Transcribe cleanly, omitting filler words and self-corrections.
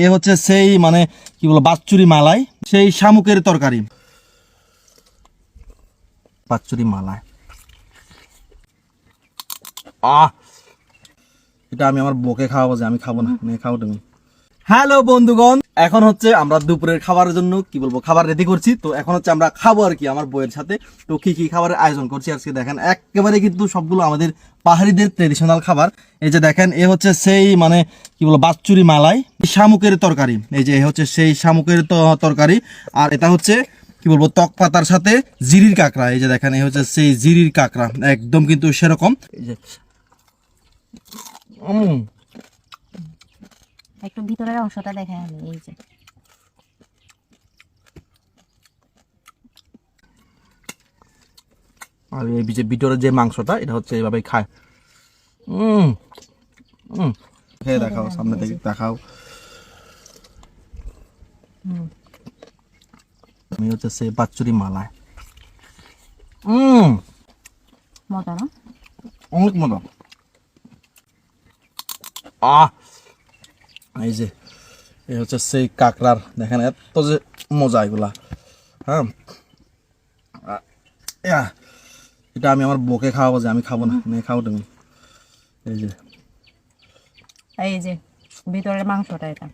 এ হচ্ছে সেই মানে কি বলবো বাচ্চুরি মালাই, সেই শামুকের তরকারি। বাচ্চুরি মালাই এটা আমি আমার বউকে খাওয়াবো, যে আমি খাবো না, খাও তুমি। হ্যালো বন্ধুগণ, এখন হচ্ছে আমরা দুপুরের খাবারের জন্য কি বলবো খাবার রেডি করছি। তো এখন হচ্ছে আমরা খাবো আর কি আমার বউয়ের সাথে। তো কি কি খাবারের আয়োজন করছি আজকে দেখেন, একেবারে কিন্তু সবগুলো আমাদের পাহাড়িদের ট্রেডিশনাল খাবার। এই যে দেখেন, এ হচ্ছে সেই মানে কি বলবো বাচ্চুরি মালাই, শামুকের তরকারি। এই যে হচ্ছে সেই শামুকের তরকারি। আর এটা হচ্ছে কি বলবো টক পাতার সাথে জিরির কাঁকড়া। এই যে দেখেন, এই হচ্ছে সেই জিরির কাঁকড়া, একদম কিন্তু সেরকম। এই যে একটু ভিতরের অংশটা দেখাই আমি। এই যে আর এই যে ভিতরের যে মাংসটা, এটা হচ্ছে এইভাবে খায়। খেয়ে দেখাও, সামনে থেকে দেখাও। আমি হচ্ছে সে বাচ্চুরি মালায়। মজা না? অনেক মজা। এই যে এই হচ্ছে সেই কাঁকড়ার, দেখেন এত যে মজা এগুলা। হ্যাঁ, এটা আমি আমার বউকে খাওয়াবো, যে আমি খাবো না, খাও তুমি। এই যে এই যে ভিতরের মাংসটা এটা।